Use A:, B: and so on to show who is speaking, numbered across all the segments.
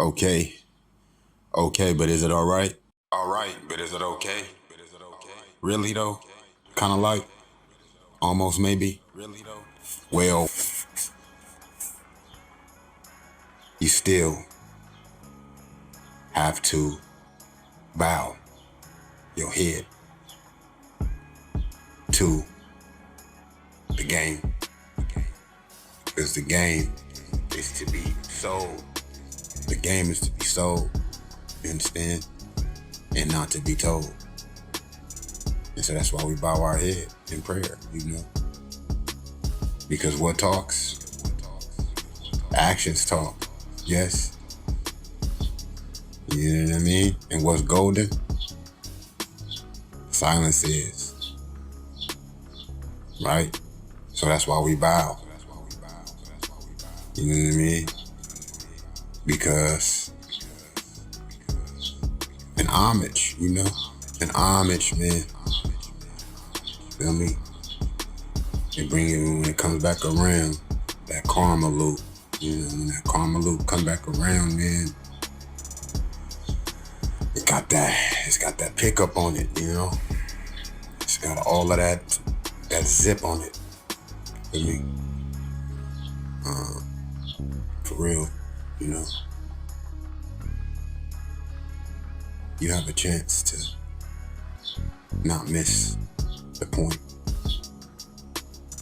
A: Okay. Okay, but is it all right? All right, but is it okay? Really though? Kind of like? Almost maybe? Really though? Well, you still have to bow your head to the game. Because the game is to be sold. The game is to be sold, you understand? And not to be told. And so that's why we bow our head in prayer, you know? Because what talks? Actions talk, yes? You know what I mean? And what's golden? Silence is. Right? So that's why we bow. You know what I mean? Because an homage, you know? An homage, man. Feel me? And bring it when it comes back around, that karma loop. You know, when that karma loop come back around, man, it's got that pickup on it, you know? It's got all of that zip on it. Feel me? For real, you know? You have a chance to not miss the point.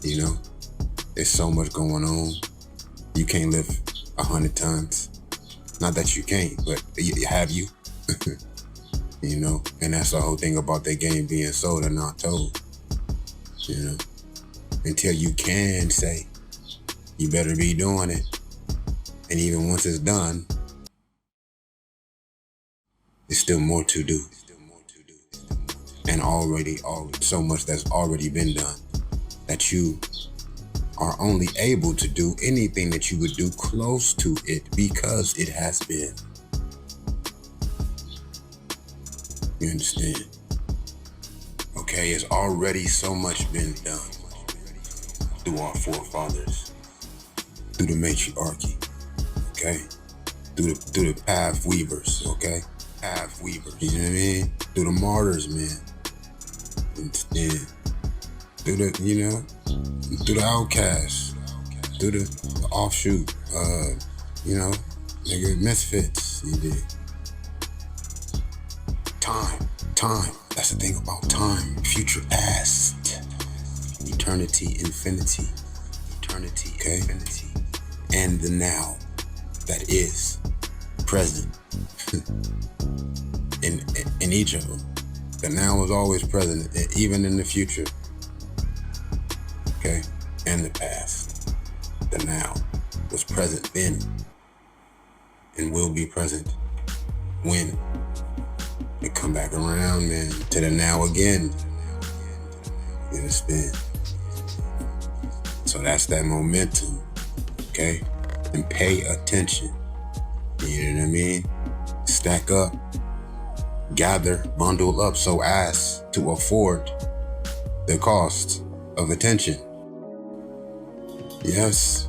A: You know, there's so much going on. You can't lift 100 tons. Not that you can't, but have you? You know, and that's the whole thing about that game being sold and not told. You know, until you can say, you better be doing it. And even once it's done, there's still more to do. And so much that's already been done that you are only able to do anything that you would do close to it because it has been. You understand? Okay, it's already so much been done through our forefathers, through the matriarchy, okay? Through the path weavers, okay? Path weavers, you know what I mean? Through the martyrs, man. Understand? Through the, you know, through the outcasts, through the offshoot, you know, nigga, misfits, you did. Time, that's the thing about time. Future past, eternity, infinity, okay? Infinity. And the now that is present in each of them. The now is always present, even in the future. Okay, and the past. The now was present then and will be present when it come back around, man, to the now again. You understand? So that's that momentum, okay? And pay attention. You know what I mean? Stack up, gather, bundle up so as to afford the cost of attention. Yes.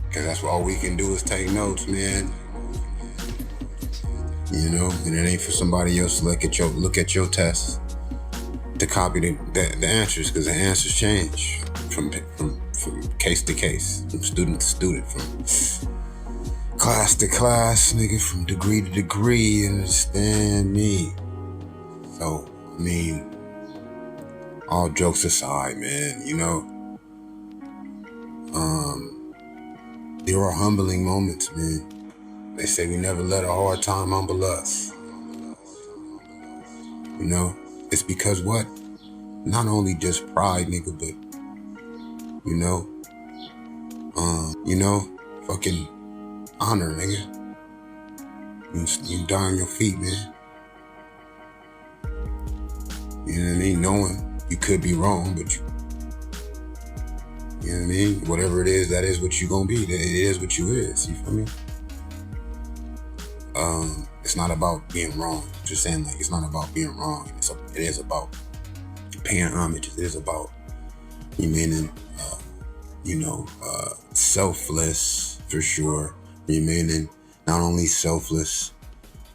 A: Because that's what all we can do is take notes, man. You know, and it ain't for somebody else to look at your tests to copy the answers, because the answers change from case to case, from student to student, from class to class, nigga, from degree to degree, you understand me? So, I mean, all jokes aside, man, you know, there are humbling moments, man. They say we never let a hard time humble us. You know, it's because what? Not only just pride, nigga, but, you know, fucking honor, nigga. You die on your feet, man. You know what I mean? Knowing you could be wrong, but you know what I mean? Whatever it is, that is what you gonna be. It is what you is, you feel me? It's not about being wrong. Just saying, like, it's not about being wrong. It is about paying homage. It is about remaining, selfless, for sure, remaining not only selfless,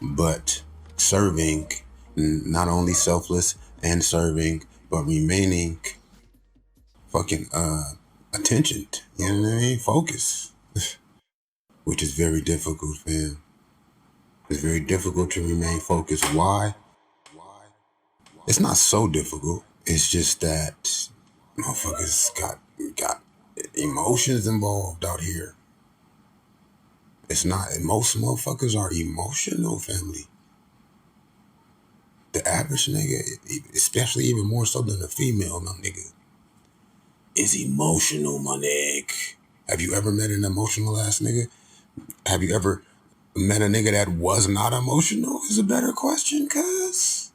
A: but serving, not only selfless and serving, but remaining fucking attentioned, you know what I mean? Focus, which is very difficult, fam. It's very difficult to remain focused. Why? It's not so difficult. It's just that motherfuckers got emotions involved out here. It's not, most motherfuckers are emotional, family. The average nigga, especially even more so than the female, my nigga, is emotional, my nigga. Have you ever met an emotional ass nigga? Have you ever met a nigga that was not emotional? Is a better question, cuz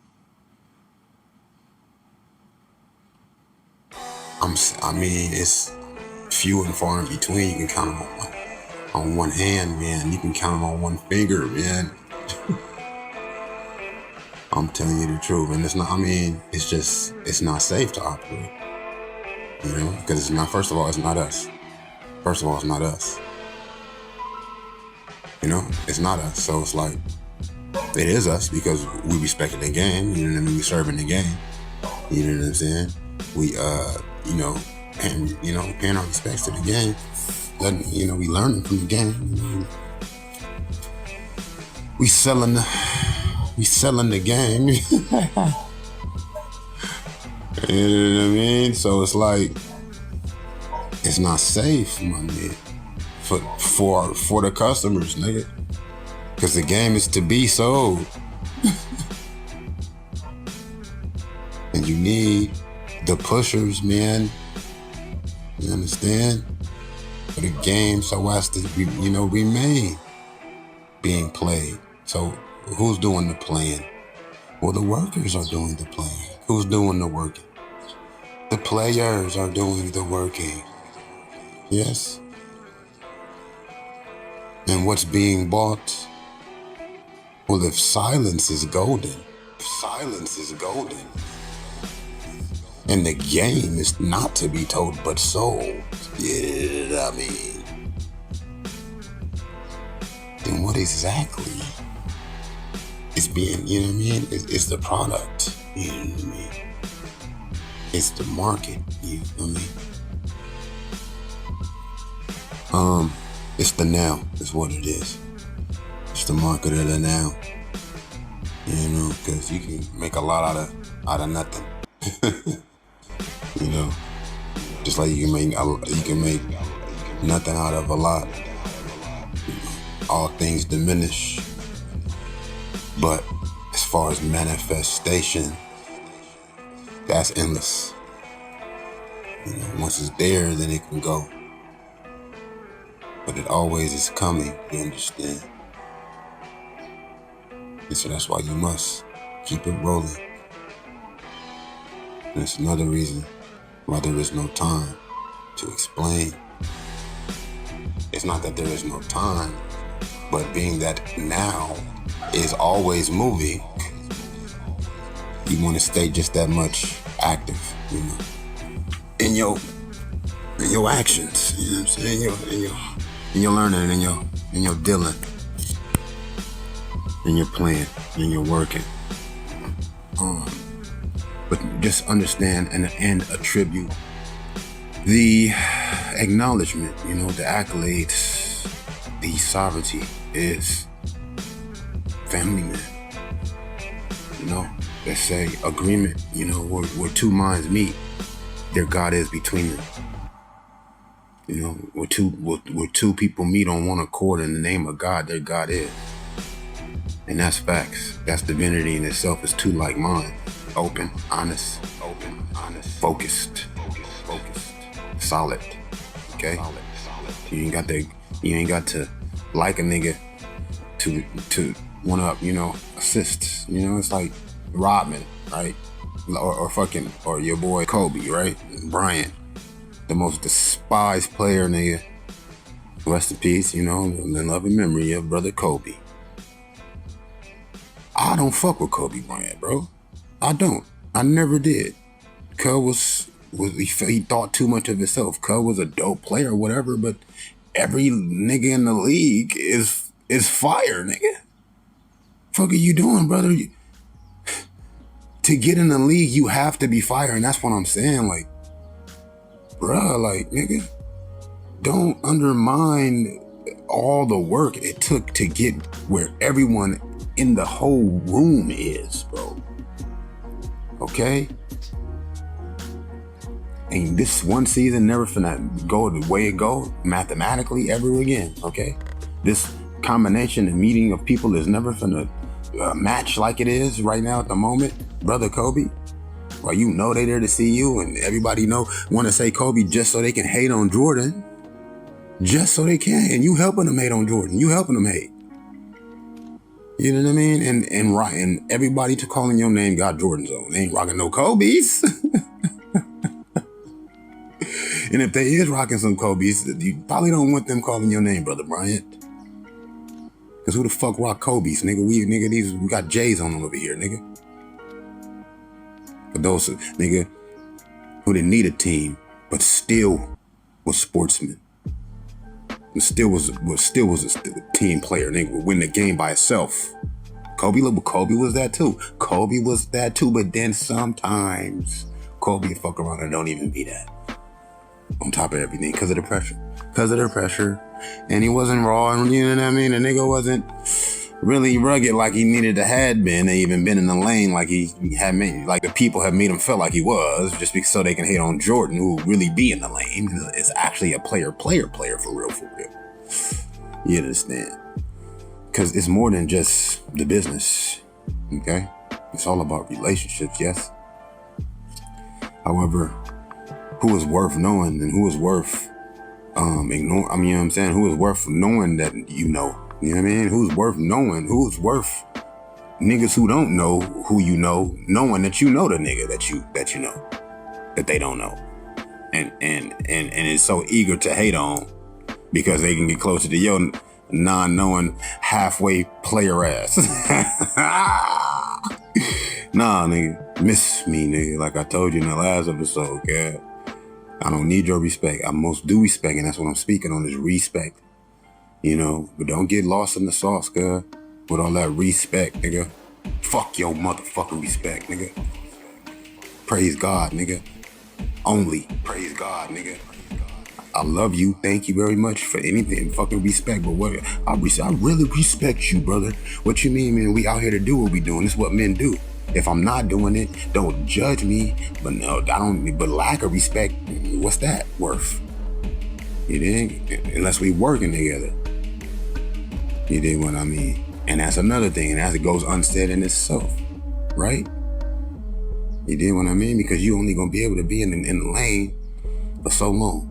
A: I mean, it's few and far in between. You can count them on one hand, man. You can count them on one finger, man. I'm telling you the truth. And it's not, I mean, it's just, it's not safe to operate. You know, because it's not, first of all, it's not us. First of all, it's not us. You know, it's not us. So it's like, it is us because we respected the game. You know what I mean? We serving the game. You know what I'm saying? We, you know, and, you know, paying our respects to the game. Letting, you know, we learning from the game. You know? We selling the game. You know what I mean? So it's like, it's not safe, my nigga, for the customers, nigga. Because the game is to be sold. And you need the pushers, man. You understand? For the game so as to, you know, remain being played. So who's doing the playing? Well, the workers are doing the playing. Who's doing the working? The players are doing the working. Yes. And what's being bought? Well, if silence is golden, and the game is not to be told but sold, yeah, I mean, then what exactly is being, you know what I mean? It's the product, you know what I mean? It's the market, you know what I mean? It's the now, is what it is. It's the market of the now. You know, because you can make a lot out of nothing. You know, just like you can make nothing out of a lot. You know, all things diminish. But as far as manifestation, that's endless. You know, once it's there, then it can go. But it always is coming, you understand? And so that's why you must keep it rolling. And it's another reason why there is no time to explain. It's not that there is no time, but being that now is always moving, you want to stay just that much active, you know, in your actions, you know what I'm saying? In your learning, in your dealing, in your plan, in your working. But just understand and attribute the acknowledgement, you know, the accolades, the sovereignty is family, man. You know, let's say agreement, you know, where two minds meet, their God is between them. You know, where two people meet on one accord in the name of God, their God is. And that's facts. That's divinity in itself. Is two like minds. Open, honest, focused, solid. Okay? You ain't got to like a nigga to wanna, you know, assist. You know, it's like Rodman, right? Or your boy Kobe, right? Bryant, the most despised player, nigga. Rest in peace, you know, in loving memory of brother Kobe. I don't fuck with Kobe Bryant, bro. I don't. I never did. Cuz he thought too much of himself. Cuz was a dope player or whatever, but every nigga in the league is fire, nigga. Fuck are you doing, brother? To get in the league, you have to be fire, and that's what I'm saying. Like, bruh, like, nigga, don't undermine all the work it took to get where everyone in the whole room is, bro. Okay? And this one season never finna go the way it go mathematically ever again, okay? This combination and meeting of people is never finna match like it is right now at the moment, brother Kobe. Well, you know they there to see you, and everybody want to say Kobe just so they can hate on Jordan. Just so they can. And you helping them hate on Jordan. You helping them hate. You know what I mean? And everybody to calling your name got Jordans on. They ain't rocking no Kobe's. And if they is rocking some Kobe's, you probably don't want them calling your name, Brother Bryant. Cause who the fuck rock Kobe's, nigga? We got J's on them over here, nigga. For those nigga who didn't need a team, but still was sportsmen. And still was a team player. Nigga would win the game by itself. Kobe was that too. Kobe was that too, but then sometimes Kobe would fuck around and don't even be that. On top of everything, because of the pressure. Because of the pressure. And he wasn't raw, and you know what I mean? The nigga wasn't really rugged like he needed to had been. They even been in the lane like he had made, like the people have made him feel like he was, just because so they can hate on Jordan, who really be in the lane. It's actually a player for real. You understand? Because it's more than just the business, okay? It's all about relationships, yes? However, who is worth knowing and who is worth ignoring? I mean, you know what I'm saying? Who is worth knowing that you know? You know what I mean? Who's worth knowing? Who's worth niggas who don't know who you know, knowing that you know the nigga that you know, that they don't know. And is so eager to hate on because they can get closer to your non-knowing halfway player ass. Nah, nigga, miss me, nigga. Like I told you in the last episode, God. I don't need your respect. I most do respect, and that's what I'm speaking on is respect. You know, but don't get lost in the sauce, girl. With all that respect, nigga. Fuck your motherfucking respect, nigga. Praise God, nigga. Only praise God, nigga. I love you. Thank you very much for anything. Fucking respect, but what I really respect you, brother. What you mean, man? We out here to do what we doing. This is what men do. If I'm not doing it, don't judge me. But no, I don't. But lack of respect, what's that worth? You dig? Unless we working together. You dig what I mean? And that's another thing, and as it goes unsaid in itself, right? You dig what I mean? Because you only gonna be able to be in the lane for so long.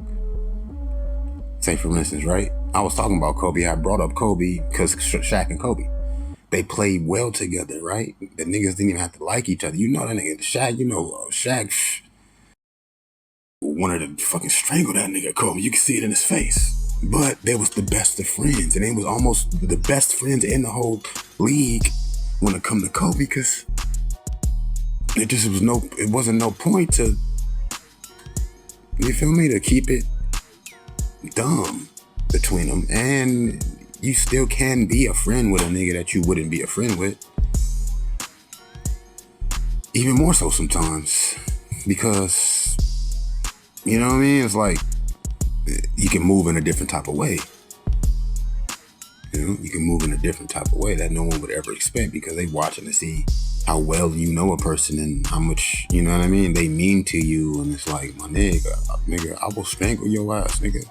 A: Say for instance, right? I was talking about Kobe. I brought up Kobe because Shaq and Kobe. They played well together, right? The niggas didn't even have to like each other. You know that nigga, Shaq, Shaq wanted to fucking strangle that nigga Kobe. You can see it in his face. But they was the best of friends, and they was almost the best friends in the whole league when it come to Kobe, because it wasn't no point to, you feel me, to keep it dumb between them. And you still can be a friend with a nigga that you wouldn't be a friend with. Even more so sometimes. Because, you know what I mean? It's like, you can move in a different type of way. You know, you can move in a different type of way that no one would ever expect, because they watching to see how well you know a person and how much, you know what I mean, they mean to you. And it's like, my nigga, I will strangle your ass, nigga.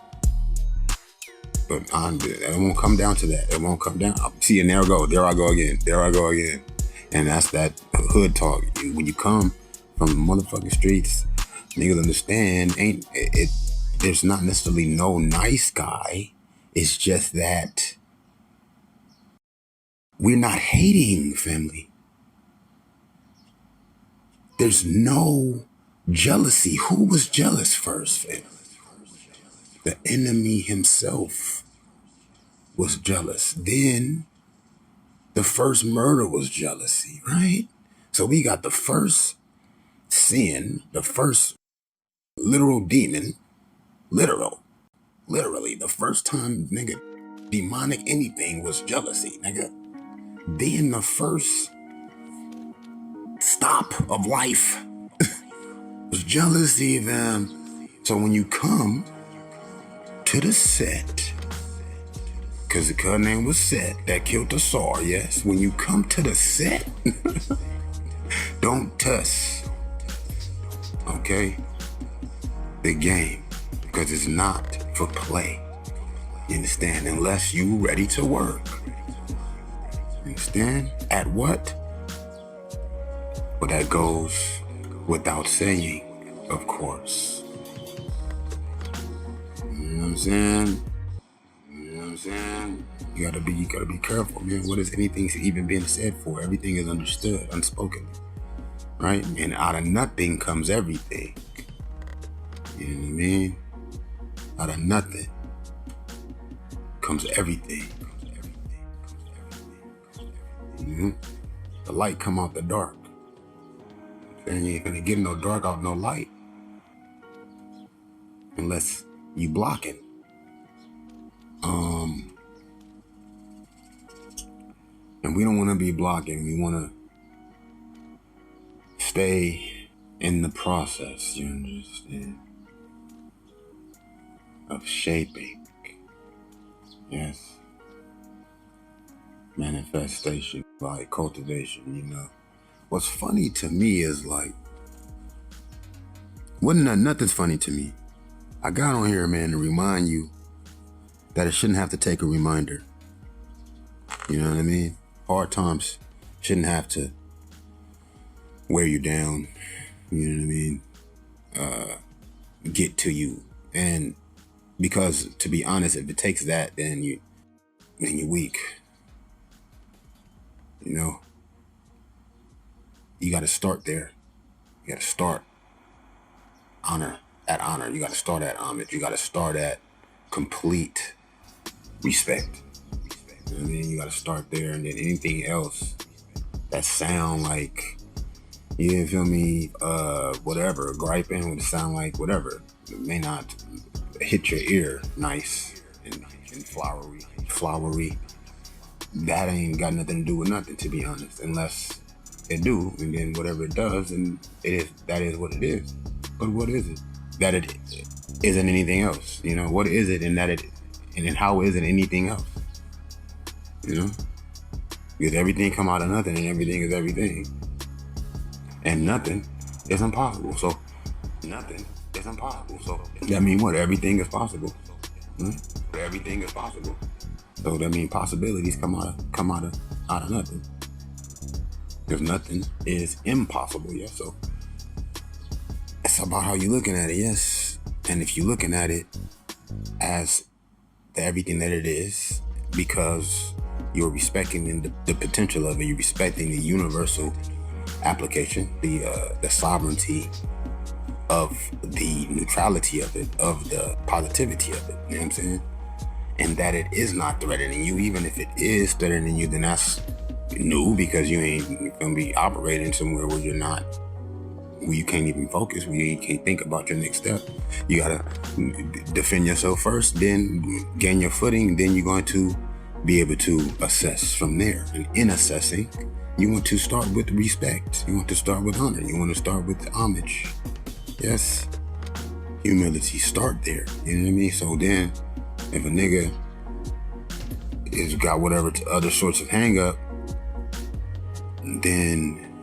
A: But it won't come down to that. It won't come down. See, and there I go again. And that's that hood talk. When you come from the motherfucking streets, niggas understand, there's not necessarily no nice guy. It's just that we're not hating, family. There's no jealousy. Who was jealous first, family? The enemy himself was jealous. Then the first murder was jealousy, right? So we got the first sin, the first literal demon, literal, Literally, the first time, nigga, demonic anything was jealousy, nigga. Then the first stop of life was jealousy, fam. So when you come to the set, because the cuz name was Set that killed the Tsar, yes. When you come to the set, don't touch, okay, the game, because it's not for play. You understand? Unless you ready to work. You understand? At what? Well, that goes without saying, of course. You know what I'm saying? You know what I'm saying? You gotta be careful, man. What is anything even being said for? Everything is understood, unspoken, right? And out of nothing comes everything. You know what I mean? Out of nothing comes everything. Mm-hmm. The light come out the dark. And you ain't gonna get no dark out no light unless you blocking. And we don't want to be blocking. We want to stay in the process, you understand, of shaping. Yes. Manifestation, like cultivation, you know. What's funny to me is like, nothing's funny to me. I got on here, man, to remind you that it shouldn't have to take a reminder. You know what I mean? Hard times shouldn't have to wear you down. You know what I mean? Get to you. And because, to be honest, if it takes that, then you're weak. You know? You got to start there. You got to start honor. You got to start at homage. You got to start at complete respect. You know what I mean? You got to start there, and then anything else that sound like, you feel me, whatever, griping would sound like whatever. It may not hit your ear nice and flowery. That ain't got nothing to do with nothing, to be honest, unless it do, and then whatever it does, and that is what it is. But what is it? That it isn't anything else, you know? What is it, and then how is it anything else? You know? Because everything come out of nothing, and everything is everything. And nothing is impossible, so nothing is impossible. So that means what? Everything is possible. Everything is possible. So that means possibilities come out of nothing. Because nothing is impossible, yeah. So it's about how you're looking at it, yes. And if you're looking at it as everything that it is, because you're respecting the potential of it, you're respecting the universal application, the sovereignty of the neutrality of it, of the positivity of it, you know what I'm saying? And that it is not threatening you. Even if it is threatening you, then that's new, because you ain't gonna be operating somewhere where you can't even focus, where you can't think about your next step. You gotta defend yourself first, then gain your footing, then you're going to be able to assess from there. And in assessing, you want to start with respect. You want to start with honor. You want to start with homage. Yes. Humility. Start there. You know what I mean? So then, if a nigga is got whatever other sorts of hang up, then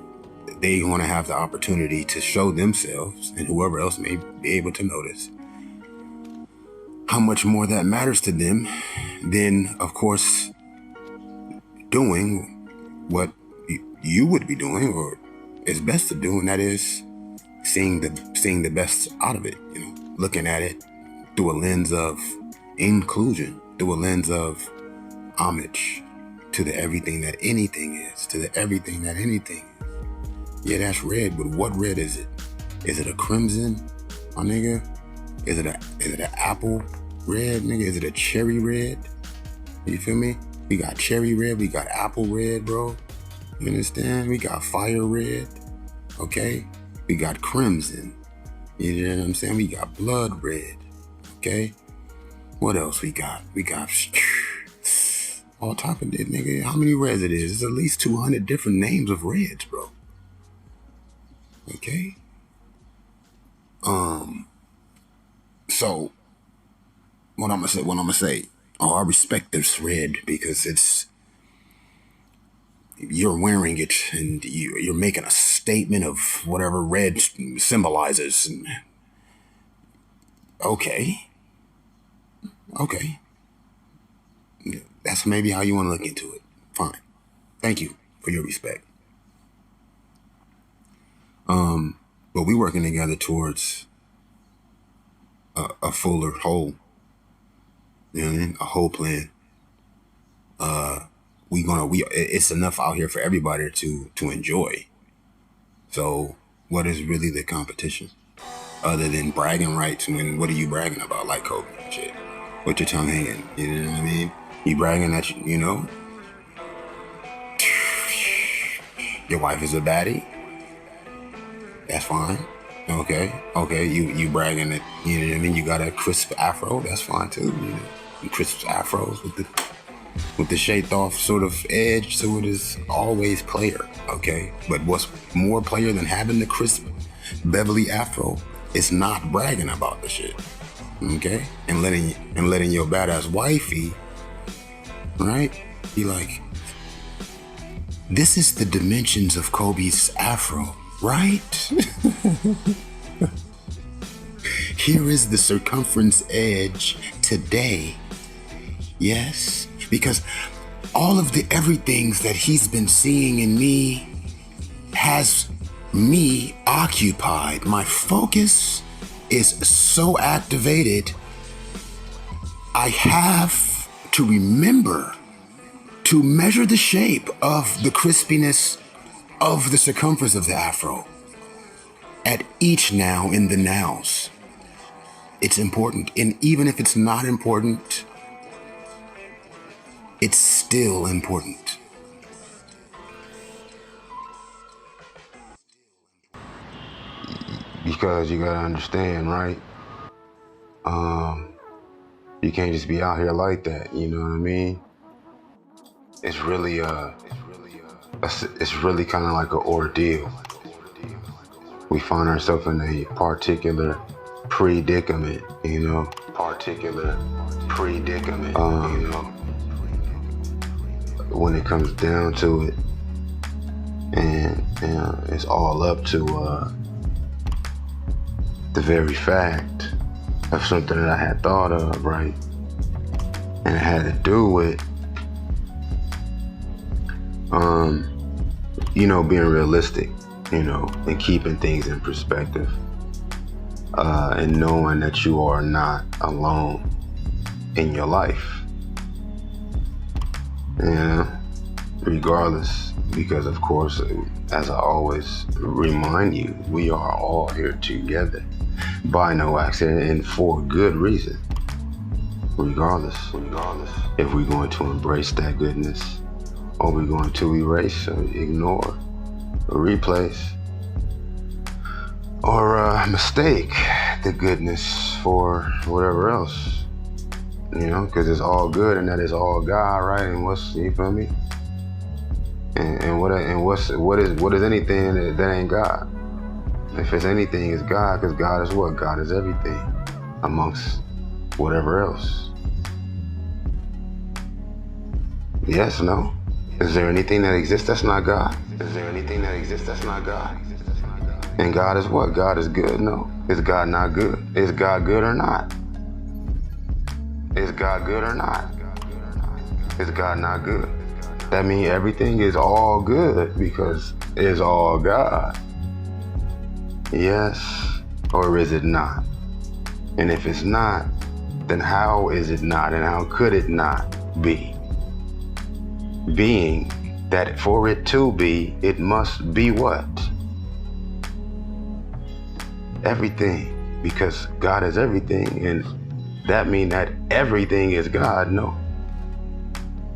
A: they want to have the opportunity to show themselves, and whoever else may be able to notice, how much more that matters to them than, of course, doing what you would be doing, or is best to do, and that is seeing the best out of it. You know, looking at it through a lens of inclusion, through a lens of homage to the everything that anything is, to the everything that anything is. Yeah, that's red, but what red is it? Is it a crimson, my nigga? Is it an apple red, nigga? Is it a cherry red? You feel me? We got cherry red, we got apple red, bro. You understand? We got fire red, okay? We got crimson. You know what I'm saying? We got blood red, okay? What else we got? We got on top of it, nigga. How many reds it is? It's at least 200 different names of reds, bro. Okay. So what I'm gonna say. Oh, I respect this red because you're wearing it and you're making a statement of whatever red symbolizes. Okay. That's maybe how you want to look into it. Fine. Thank you for your respect. But we working together towards a fuller whole. You know what I mean? A whole plan. It's enough out here for everybody to enjoy. So what is really the competition? Other than bragging rights, and what are you bragging about? Like Kobe and shit. With your tongue hanging, you know what I mean? You bragging that you know your wife is a baddie. That's fine. Okay. You bragging that, you know what I mean? You got a crisp afro. That's fine too. You know, and crisp afros with the shaped off sort of edge, so it is always player. Okay. But what's more player than having the crisp Beverly afro? It's not bragging about the shit. Okay. And letting your badass wifey, right, be like, this is the dimensions of Kobe's afro, right? Here is the circumference edge today. Yes, because all of the everythings that he's been seeing in me has me occupied. My focus is so activated, I have to remember to measure the shape of the crispiness of the circumference of the afro at each now in the nows. It's important. And even if it's not important, it's still important. Because you gotta understand, right? You can't just be out here like that, you know what I mean? It's really kind of like an ordeal. We find ourselves in a particular predicament, you know? When it comes down to it, and it's all up to the very fact of something that I had thought of, right? And it had to do with being realistic, and keeping things in perspective, and knowing that you are not alone in your life, regardless, because of course, as I always remind you, we are all here together by no accident and for good reason. Regardless, if we're going to embrace that goodness, or we're going to erase or ignore or replace or mistake the goodness for whatever else, because it's all good and that is all God, right? And you feel me? And what is anything that ain't God? If it's anything, it's God, because God is what? God is everything amongst whatever else. Yes, no? Is there anything that exists that's not God? And God is what? God is good? No. Is God not good? Is God good or not? Is God not good? That means everything is all good because it's all God. Yes, or is it not? And if it's not, then how is it not, and how could it not be? Being that for it to be, it must be what? Everything, because God is everything, and that means that everything is God? No.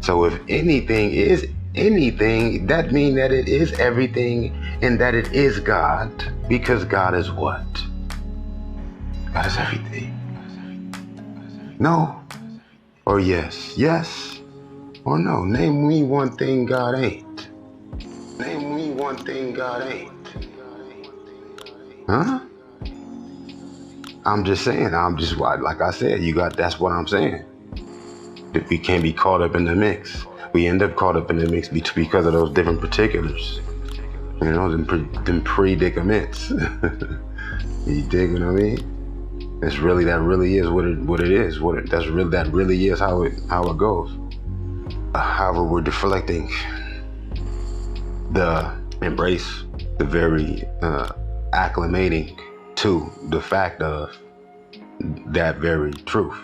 A: So if anything is anything, that means that it is everything and that it is God, because God is what? God is everything. No, or yes, yes or no. Name me one thing God ain't. Name me one thing God ain't. Huh? I'm just saying, like I said, that's what I'm saying. That we can't be caught up in the mix. We end up caught up in the mix because of those different particulars. You know, them predicaments. You dig what I mean? That really is what it is. That really is how it goes. However, we're deflecting the embrace, the very acclimating to the fact of that very truth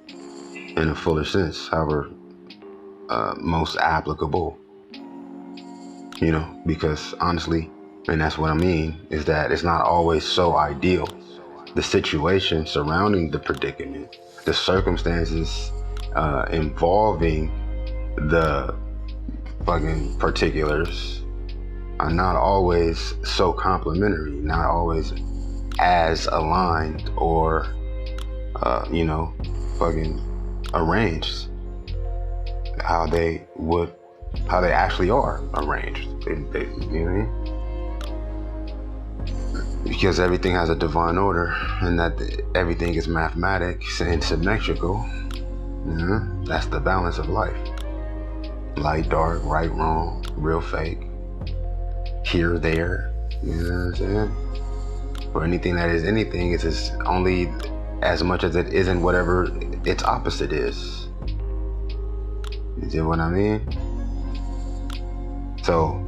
A: in a fuller sense, however most applicable, you know, because honestly, and that's what I mean, is that it's not always so ideal. The situation surrounding the predicament, the circumstances involving the fucking particulars are not always so complementary, not always as aligned or, you know, fucking arranged how they actually are arranged. You know what I mean? Because everything has a divine order, and that everything is mathematics and symmetrical. You know? That's the balance of life. Light, dark, right, wrong, real, fake, here, there. You know what I'm saying? Or anything that is anything is only as much as it isn't whatever its opposite is. You see what I mean? So,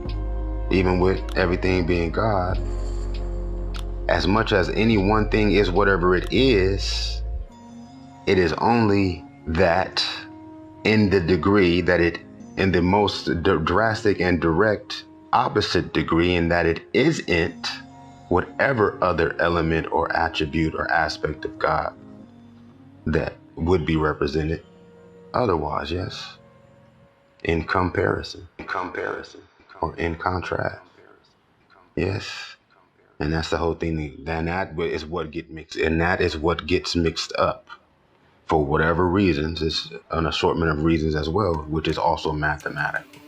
A: even with everything being God, as much as any one thing is whatever it is only that in the degree that it, in the most drastic and direct opposite degree, in that it isn't whatever other element or attribute or aspect of God that would be represented otherwise, yes. In comparison, or in contrast, yes. And that's the whole thing. Then that is what gets mixed, and that is what gets mixed up for whatever reasons. It's an assortment of reasons as well, which is also mathematical.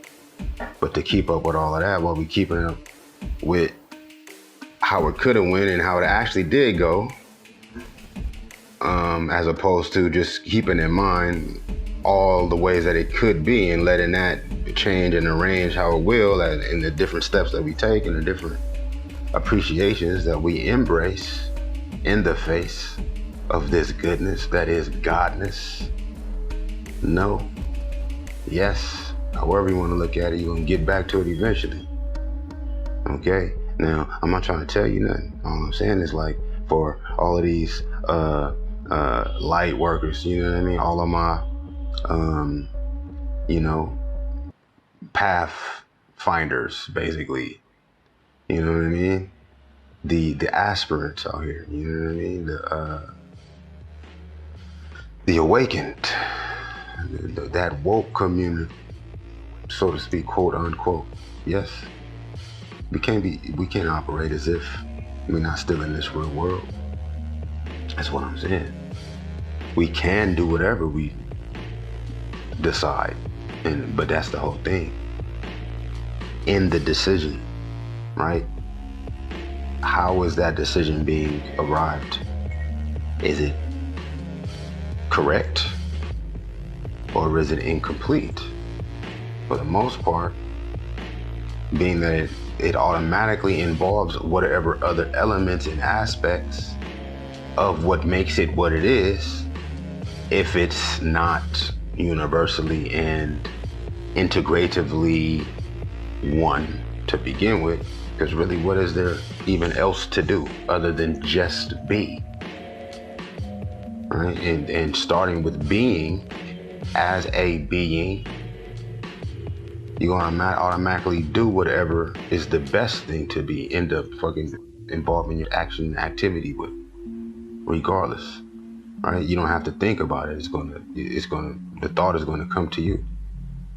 A: But to keep up with all of that, while we keeping up with how it could have went and how it actually did go, as opposed to just keeping in mind all the ways that it could be and letting that change and arrange how it will, and the different steps that we take and the different appreciations that we embrace in the face of this goodness that is godness. No, yes, however you want to look at it, you're going to get back to it eventually. Okay, now I'm not trying to tell you nothing. All I'm saying is, like, for all of these light workers, you know what I mean, all of my you know, path finders, basically. You know what I mean? The aspirants out here, you know what I mean? The awakened, that woke community, so to speak, quote unquote. Yes, we can't operate as if we're not still in this real world. That's what I'm saying. We can do whatever we decide, but that's the whole thing. In the decision, right? How is that decision being arrived? Is it correct or is it incomplete? For the most part, being that it automatically involves whatever other elements and aspects of what makes it what it is, if it's not universally and integratively one to begin with. Because really, what is there even else to do other than just be? Right? And starting with being as a being, you're gonna automatically do whatever is the best thing to be, end up fucking involving your action and activity with, regardless. Right? You don't have to think about it. The thought is gonna come to you,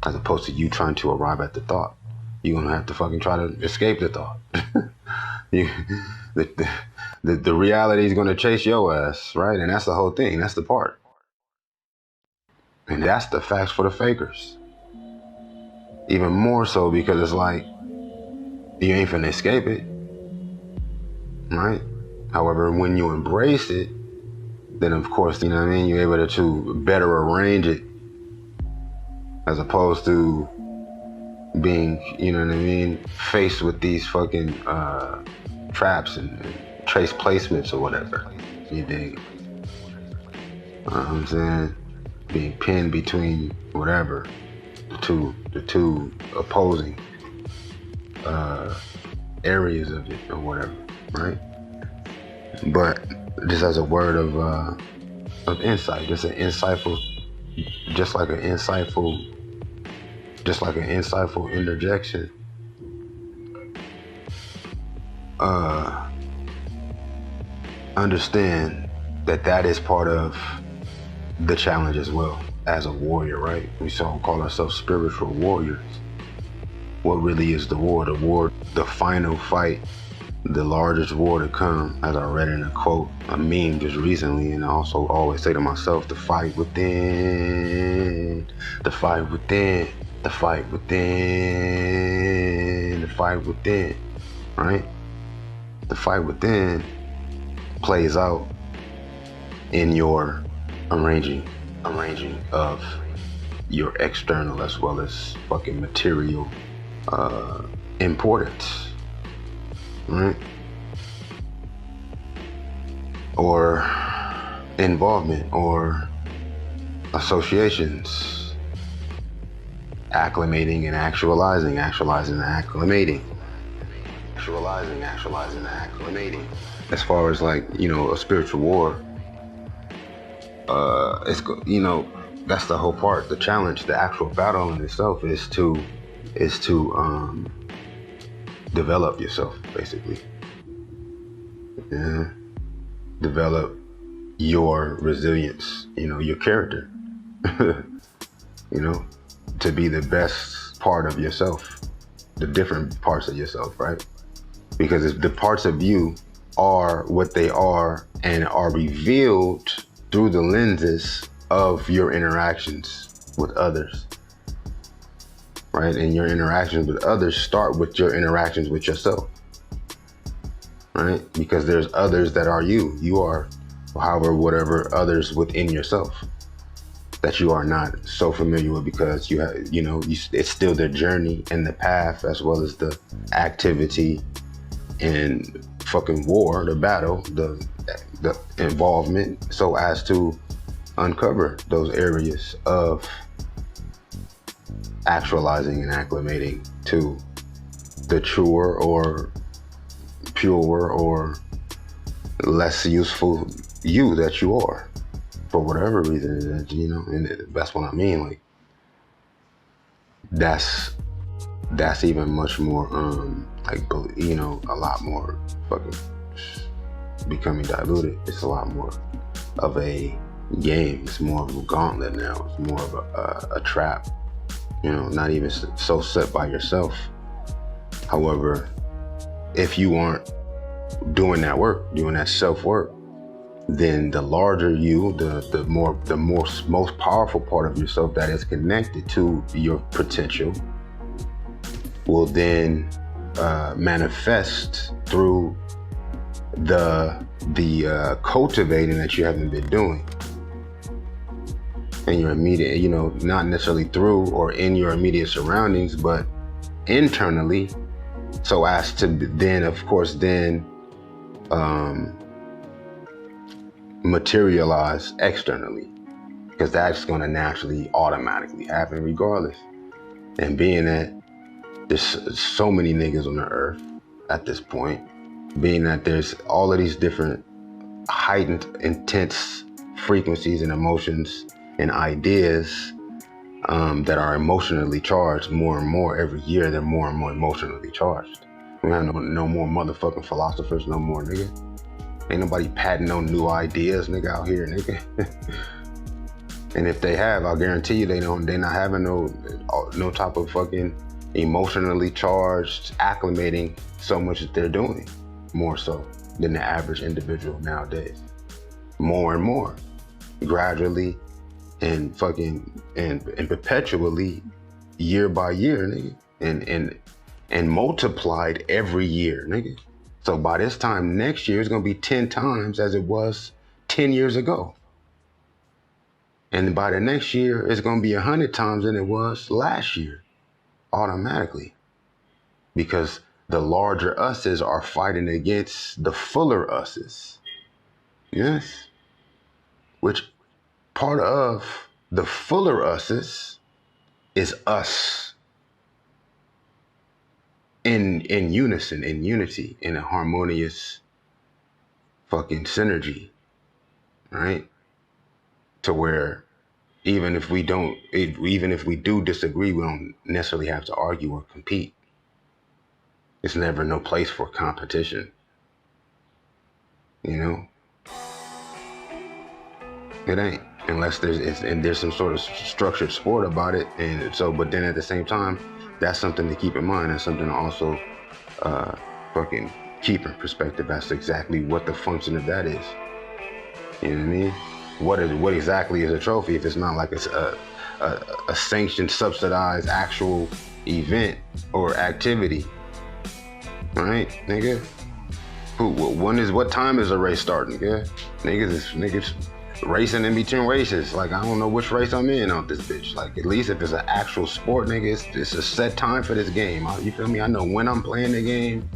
A: as opposed to you trying to arrive at the thought. You're gonna have to fucking try to escape the thought. The reality is gonna chase your ass, right? And that's the whole thing. That's the part. And that's the facts for the fakers. Even more so because it's like, you ain't finna escape it, right? However, when you embrace it, then of course, you know what I mean, you're able to better arrange it as opposed to being, you know what I mean, faced with these fucking traps and trace placements or whatever. You dig? You know what I'm saying? Being pinned between whatever, the two opposing areas of it or whatever, right? But just as a word of insight, just like an insightful interjection. Understand that is part of the challenge as well as a warrior, right? We call ourselves spiritual warriors. What really is the war? The final fight, the largest war to come, as I read in a quote, a meme just recently, and I also always say to myself, the fight within, the fight within, the fight within, the fight within, right? The fight within plays out in your arranging of your external as well as fucking material importance, right? Or involvement or associations, acclimating and actualizing and acclimating, actualizing and acclimating. As far as like, you know, a spiritual war, it's, you know, that's the whole part. The challenge, the actual battle in itself is to develop yourself, basically. Yeah. Develop your resilience, you know, your character, you know, to be the best part of yourself, the different parts of yourself, right? Because if the parts of you are what they are and are revealed through the lenses of your interactions with others, right? And your interactions with others start with your interactions with yourself, right? Because there's others that are you. You are, however, whatever others within yourself that you are not so familiar with, because you have, you know, it's still the journey and the path as well as the activity and fucking war, the battle, the involvement, so as to uncover those areas of actualizing and acclimating to the truer or purer or less useful you that you are, for whatever reason that, you know, and that's what I mean. Like, that's even much more, like, you know, a lot more fucking becoming diluted. It's a lot more of a game. It's more of a gauntlet now. It's more of a trap, you know, not even so set by yourself. However, if you aren't doing that work, doing that self-work, then the larger you, the most powerful part of yourself that is connected to your potential will then manifest through the cultivating that you haven't been doing in your immediate, you know, not necessarily through or in your immediate surroundings, but internally, so as to then, of course, then materialize externally, because that's going to naturally automatically happen regardless. And being that there's so many niggas on the earth at this point, being that there's all of these different heightened, intense frequencies and emotions and ideas that are emotionally charged more and more every year, they're more and more emotionally charged. We have no more motherfucking philosophers, no more, nigga. Ain't nobody patting no new ideas, nigga, out here, nigga. And if they have, I'll guarantee you they're not having no type of fucking emotionally charged acclimating so much that they're doing, more so than the average individual nowadays. More and more, gradually, and fucking and perpetually year by year, nigga, and multiplied every year, nigga. So by this time next year, it's gonna be 10 times as it was 10 years ago. And by the next year, it's gonna be 100 times than it was last year, automatically. Because the larger us's are fighting against the fuller us's. Yes. Which part of the fuller us's is us in unison, in unity, in a harmonious fucking synergy, right? To where even if we do disagree, we don't necessarily have to argue or compete. It's never no place for competition, you know? It ain't, unless there's some sort of structured sport about it. And so, but then at the same time, that's something to keep in mind. That's something to also fucking keep in perspective. That's exactly what the function of that is. You know what I mean? What exactly is a trophy if it's not like a sanctioned, subsidized actual event or activity? All right, nigga. What time is a race starting? Yeah, niggas racing in between races. Like, I don't know which race I'm in out this bitch. Like, at least if it's an actual sport, nigga, it's a set time for this game. You feel me? I know when I'm playing the game.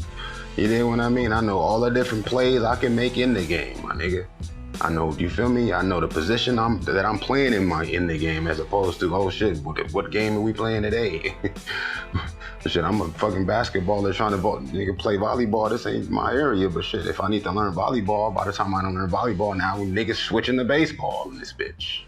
A: You know what I mean? I know all the different plays I can make in the game, my nigga. I know, you feel me? I know the position that I'm playing in the game, as opposed to, oh shit, what game are we playing today? Shit, I'm a fucking basketballer trying to nigga play volleyball. This ain't my area, but shit, if I need to learn volleyball, by the time I don't learn volleyball, now niggas switching to baseball in this bitch.